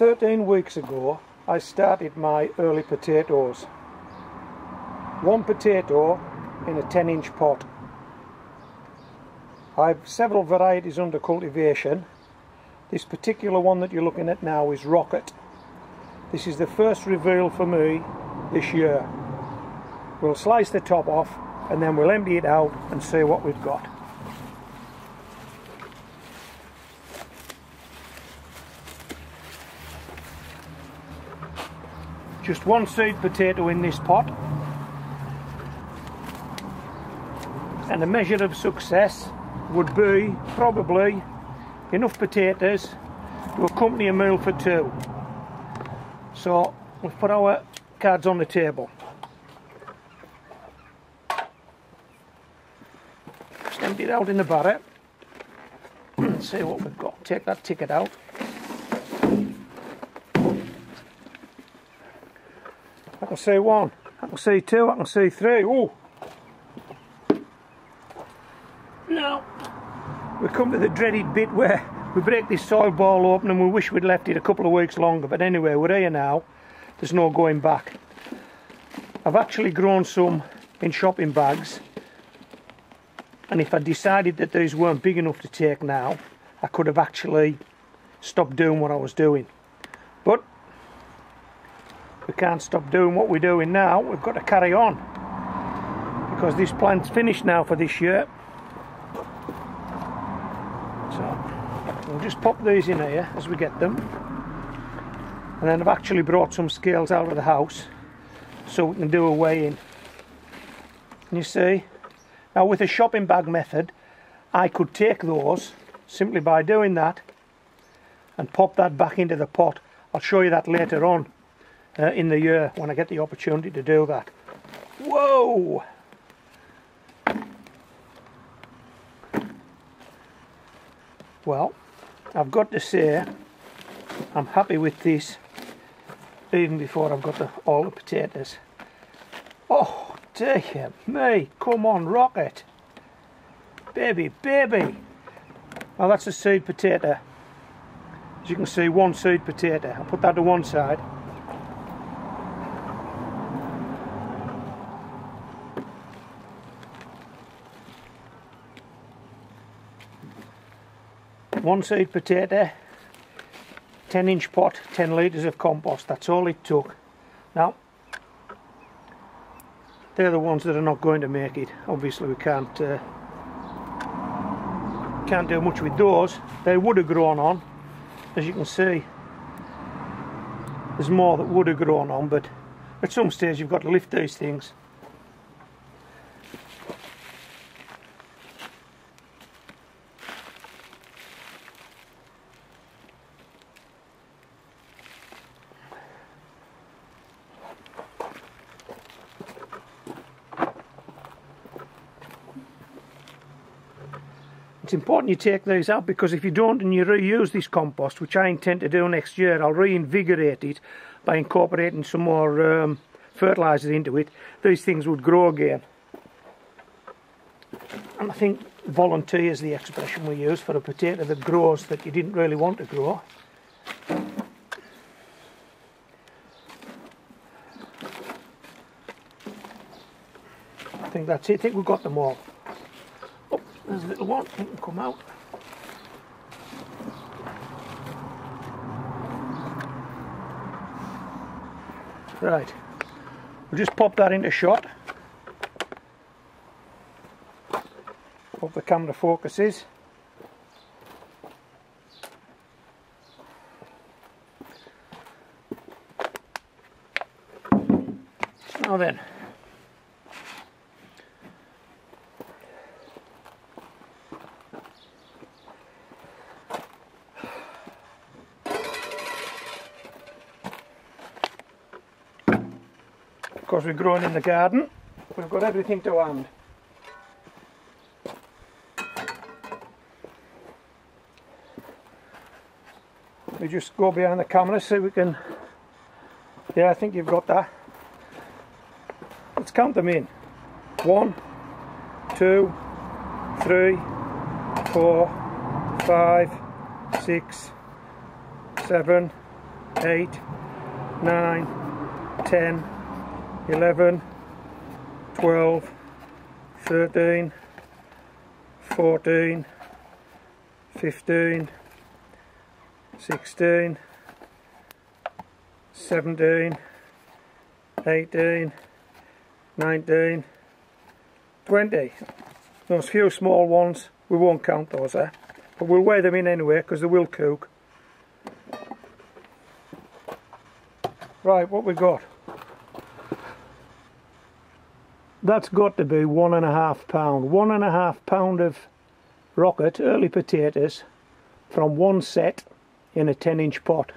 13 weeks ago I started my early potatoes. One potato in a 10-inch pot. I've several varieties under cultivation. This particular one that you're looking at now is Rocket. This is the first reveal for me this year. We'll slice the top off and then we'll empty it out and see what we've got. Just one seed potato in this pot, and the measure of success would be probably enough potatoes to accompany a meal for two. So we've put our cards on the table. Just empty it out in the barrel and see what we've got. Take that ticket out. I can see one, I can see two, I can see three. Oh! Now, we come to the dreaded bit where we break this soil ball open and we wish we'd left it a couple of weeks longer. But anyway, we're here now. There's no going back. I've actually grown some in shopping bags. And if I decided that these weren't big enough to take now, I could have actually stopped doing what I was doing. But we can't stop doing what we're doing now. We've got to carry on because this plant's finished now for this year. So we'll just pop these in here as we get them, and then I've actually brought some scales out of the house so we can do a weigh-in. And you see, now with a shopping bag method I could take those simply by doing that and pop that back into the pot. I'll show you that later on in the year when I get the opportunity to do that. Whoa! Well, I've got to say I'm happy with this even before I've got all the potatoes. Oh dear me, come on Rocket, baby, baby. Well, that's a seed potato. As you can see, one seed potato. I'll put that to one side. One seed potato, 10-inch pot, 10 litres of compost. That's all it took. Now, they're the ones that are not going to make it. Obviously we can't do much with those. They would have grown on. As you can see, there's more that would have grown on, but at some stage you've got to lift these things. It's important you take these out, because if you don't and you reuse this compost, which I intend to do next year, I'll reinvigorate it by incorporating some more fertiliser into it. These things would grow again. And I think volunteer is the expression we use for a potato that grows that you didn't really want to grow. I think that's it. I think we've got them all. There's a little one, it can come out. Right, we'll just pop that into shot. Hope the camera focuses. Now then. Because we're growing in the garden, we've got everything to hand. We just go behind the camera so we can... Yeah, I think you've got that. Let's count them in. 1, 2, 3, 4, 5, 6, 7, 8, 9, 10, 11, 12, 13, 14, 15, 16, 17, 18, 19, 20. Those few small ones, we won't count those there, but we'll weigh them in anyway because they will cook. Right, what we got? That's got to be 1.5 pound. 1.5 pound of rocket early potatoes from one set in a 10-inch pot.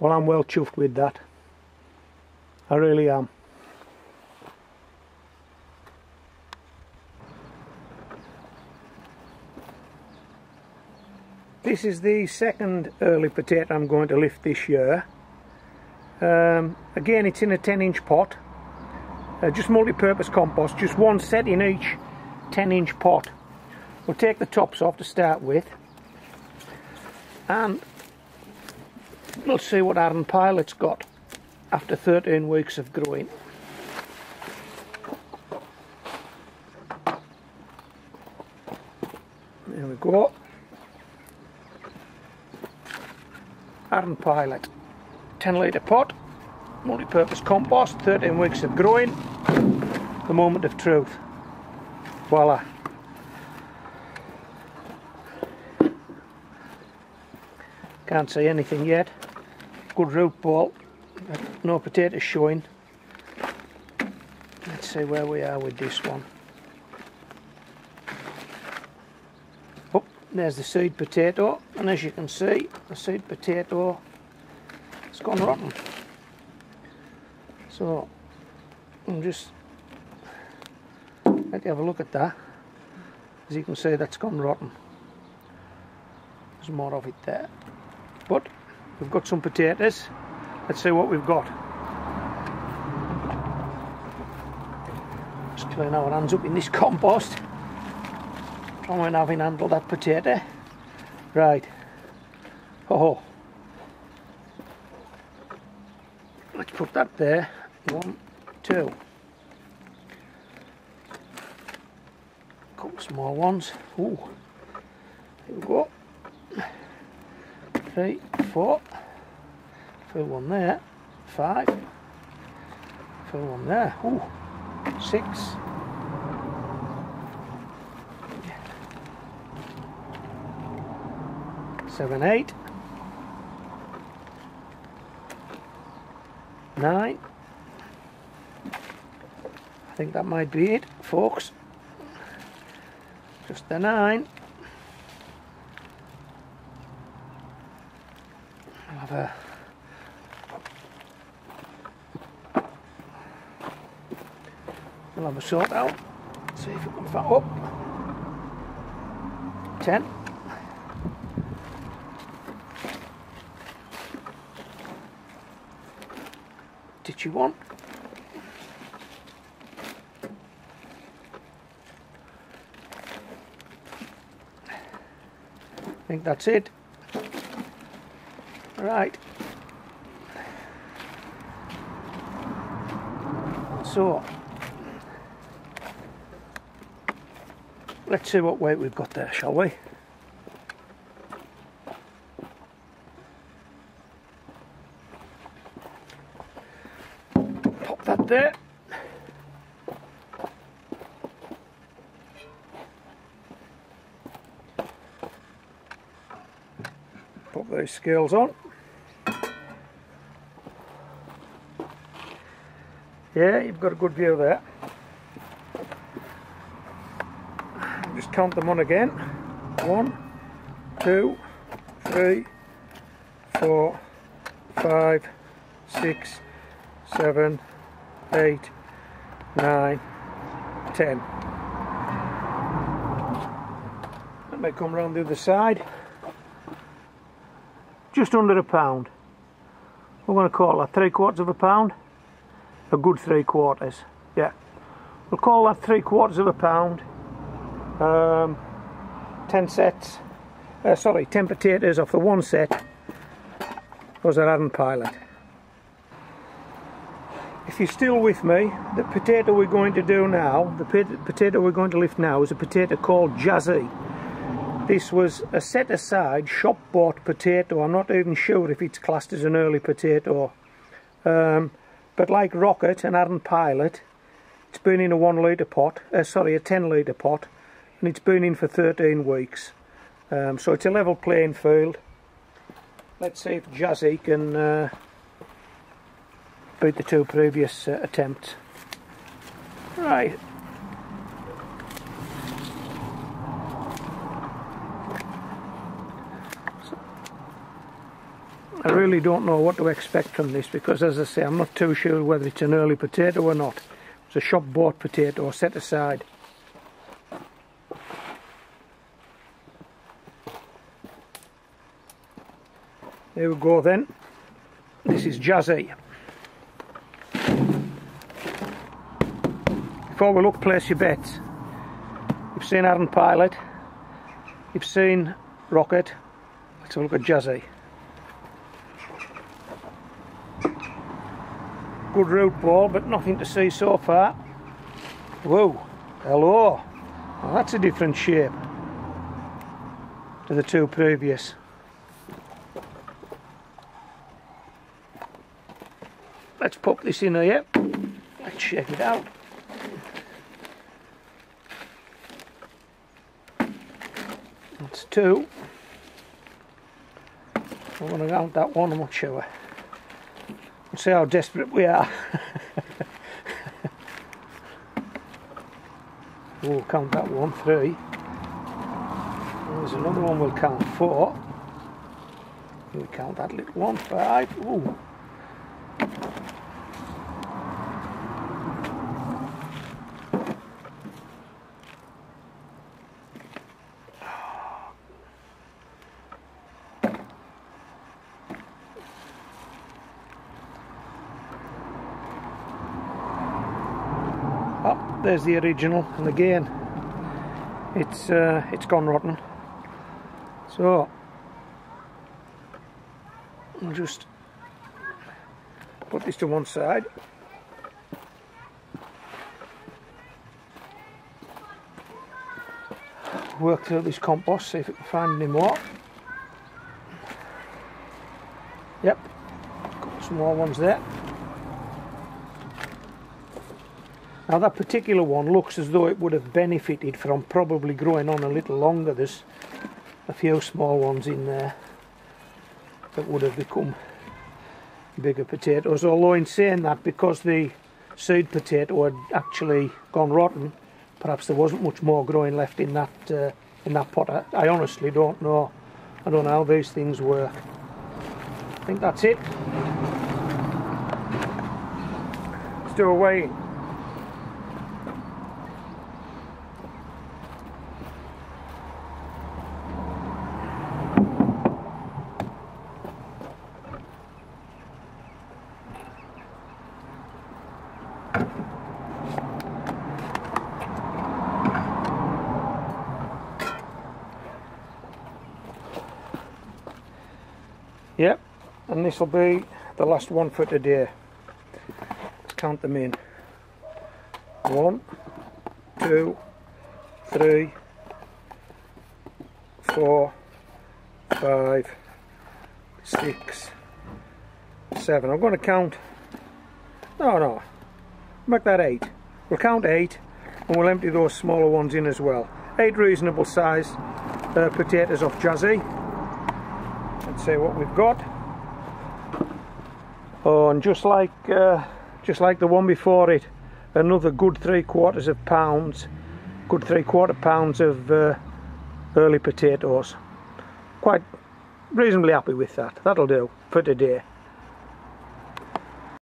Well, I'm well chuffed with that. I really am. This is the second early potato I'm going to lift this year. Again, it's in a 10-inch pot. Just multi-purpose compost, just one set in each 10-inch pot. We'll take the tops off to start with, and we'll see what Arran Pilot's got after 13 weeks of growing. There we go. Arran Pilot, 10-litre pot, multi-purpose compost, 13 weeks of growing, the moment of truth. Voila. Can't see anything yet. Good root ball, no potatoes showing. Let's see where we are with this one. Oh, there's the seed potato, and as you can see, the seed potato has gone rotten. So I'm just let you have a look at that. As you can see, that's gone rotten. There's more of it there, but we've got some potatoes. Let's see what we've got. Just clean our hands up in this compost. Try and having handled that potato. Right. Oh, let's put that there. 1, 2. Couple small ones. Ooh. Here we go. 3, 4. Fill one there. 5. Fill one there. Ooh. 6. 7, 8. 9. I think that might be it, folks. Just the 9. I'll have a sort out. See if we can find up. 10. Ditchy one. I think that's it. Right. So let's see what weight we've got there, shall we? Pop that there. Pop those scales on. Yeah, you've got a good view there. Just count them on again. 1, 2, 3, 4, 5, 6, 7, 8, 9, 10. Let me come round the other side. Just under a pound. We're going to call that 3/4 of a pound. A good 3/4. Yeah. We'll call that 3/4 of a pound. 10 sets. 10 potatoes off the one set. because of Arran Pilot. If you're still with me, the potato we're going to do now, the potato we're going to lift now is a potato called Jazzy. This was a set aside shop bought potato. I'm not even sure if it's classed as an early potato. But like Rocket and Arran Pilot, it's been in a 1 litre pot, a 10 litre pot, and it's been in for 13 weeks. So it's a level playing field. Let's see if Jazzy can beat the 2 previous attempts. Right. I really don't know what to expect from this because, as I say, I'm not too sure whether it's an early potato or not. It's a shop bought potato set aside. There we go then. This is Jazzy. Before we look, place your bets. You've seen Arran Pilot, you've seen Rocket. Let's have a look at Jazzy. Good root ball, but nothing to see so far. Whoa, hello. Well, that's a different shape to the 2 previous. Let's pop this in here. Let's check it out. That's 2. I want to count that one, I'm not sure. We'll see how desperate we are. We'll count that one, 3. There's another one we'll count, 4. We'll count that little one, 5. Ooh. Oh, there's the original, and again it's gone rotten. So I'll just put this to one side. Work through this compost, see if we can find any more. Yep, got some more ones there. Now that particular one looks as though it would have benefited from probably growing on a little longer. There's a few small ones in there that would have become bigger potatoes, although in saying that, because the seed potato had actually gone rotten, perhaps there wasn't much more growing left in that pot. I honestly don't know. I don't know how these things work. I think that's it. Let's do a weigh-in. Yep, and this will be the last one for today. Let's count them in. 1, 2, 3, 4, 5, 6, 7. I'm going to count. No, make that 8. We'll count 8, and we'll empty those smaller ones in as well. 8 reasonable size potatoes off Jazzy. Let's see what we've got. Oh, and just like the one before it, another good 3/4 pounds, good 3/4 pounds of early potatoes. Quite reasonably happy with that. That'll do for today.